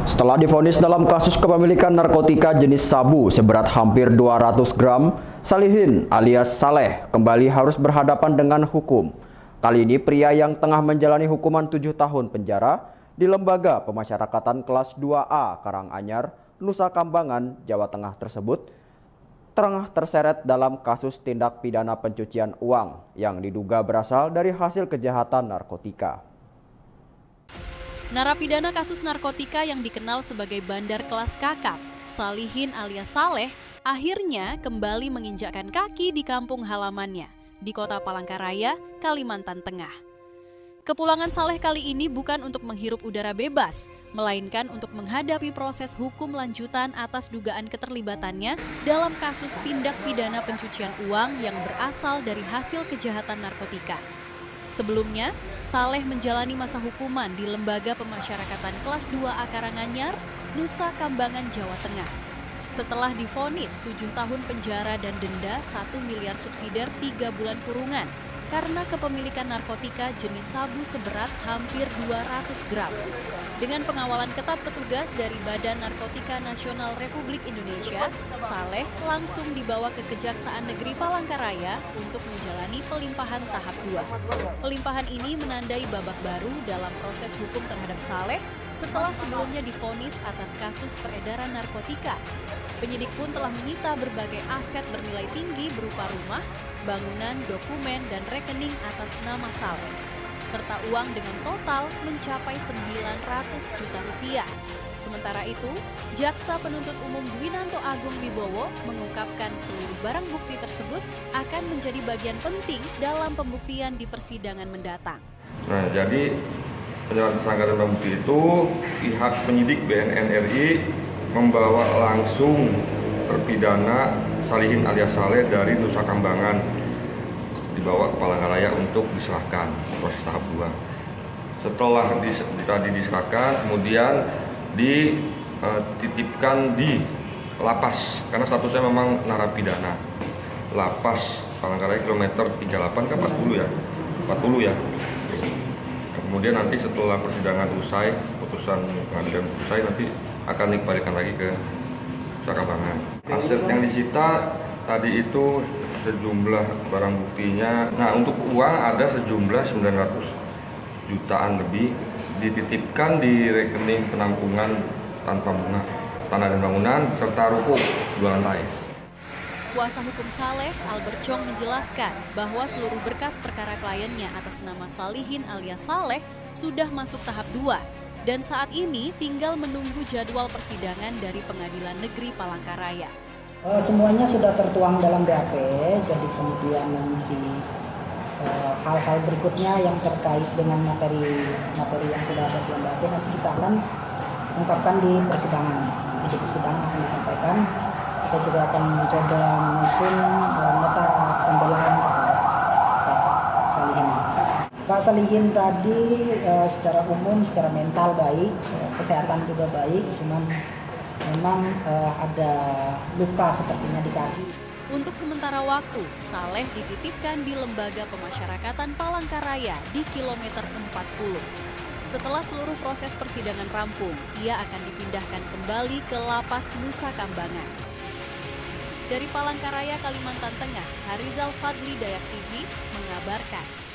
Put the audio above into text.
Setelah divonis dalam kasus kepemilikan narkotika jenis sabu seberat hampir 200 gram, Salihin alias Saleh kembali harus berhadapan dengan hukum. Kali ini pria yang tengah menjalani hukuman 7 tahun penjara di Lembaga Pemasyarakatan Kelas 2A Karanganyar, Nusa Kambangan, Jawa Tengah tersebut tengah terseret dalam kasus tindak pidana pencucian uang yang diduga berasal dari hasil kejahatan narkotika. Narapidana kasus narkotika yang dikenal sebagai bandar kelas kakap, Salihin alias Saleh, akhirnya kembali menginjakkan kaki di kampung halamannya di Kota Palangkaraya, Kalimantan Tengah. Kepulangan Saleh kali ini bukan untuk menghirup udara bebas, melainkan untuk menghadapi proses hukum lanjutan atas dugaan keterlibatannya dalam kasus tindak pidana pencucian uang yang berasal dari hasil kejahatan narkotika. Sebelumnya, Saleh menjalani masa hukuman di Lembaga Pemasyarakatan Kelas 2A Karanganyar, Nusa Kambangan, Jawa Tengah. Setelah divonis 7 tahun penjara dan denda 1 miliar subsidiar 3 bulan kurungan karena kepemilikan narkotika jenis sabu seberat hampir 200 gram. Dengan pengawalan ketat petugas dari Badan Narkotika Nasional Republik Indonesia, Saleh langsung dibawa ke Kejaksaan Negeri Palangkaraya untuk menjalani pelimpahan tahap 2. Pelimpahan ini menandai babak baru dalam proses hukum terhadap Saleh setelah sebelumnya divonis atas kasus peredaran narkotika. Penyidik pun telah menyita berbagai aset bernilai tinggi berupa rumah, bangunan, dokumen, dan rekening atas nama Saleh, serta uang dengan total mencapai 900 juta rupiah. Sementara itu, Jaksa Penuntut Umum Dwinanto Agung Wibowo mengungkapkan seluruh barang bukti tersebut akan menjadi bagian penting dalam pembuktian di persidangan mendatang. Nah, jadi penyerahan tersangka dan barang bukti itu pihak penyidik BNN RI membawa langsung terpidana Salihin alias Saleh dari Nusa Kambangan, dibawa ke Palangkaraya untuk diserahkan proses tahap 2. Setelah tadi diserahkan, kemudian dititipkan di lapas karena statusnya memang narapidana. Lapas Palangkaraya kilometer 38 ke 40 ya. Kemudian nanti setelah persidangan usai, putusan pengadilan usai, nanti akan dikembalikan lagi ke Nusa Kambangan. Aset yang disita tadi itu sejumlah barang buktinya. Nah, untuk uang ada sejumlah 900 jutaan lebih dititipkan di rekening penampungan tanpa bunga, tanah dan bangunan, serta ruko 2 lantai. Kuasa hukum Saleh, Albert Chong, menjelaskan bahwa seluruh berkas perkara kliennya atas nama Salihin alias Saleh sudah masuk tahap 2 dan saat ini tinggal menunggu jadwal persidangan dari Pengadilan Negeri Palangkaraya. Semuanya sudah tertuang dalam BAP, jadi kemudian nanti hal-hal berikutnya yang terkait dengan materi yang sudah ada dalam BAP nanti kita akan ungkapkan di persidangan. Di persidangan akan disampaikan. Kita juga akan mencoba menyusun nota pembelaan Pak Salihin. Pak Salihin tadi secara umum, secara mental baik, kesehatan juga baik, cuman memang ada luka sepertinya di kaki. Untuk sementara waktu, Saleh dititipkan di Lembaga Pemasyarakatan Palangkaraya di kilometer 40. Setelah seluruh proses persidangan rampung, ia akan dipindahkan kembali ke Lapas Nusa Kambangan. Dari Palangkaraya, Kalimantan Tengah, Harizal Fadli, Dayak TV, mengabarkan.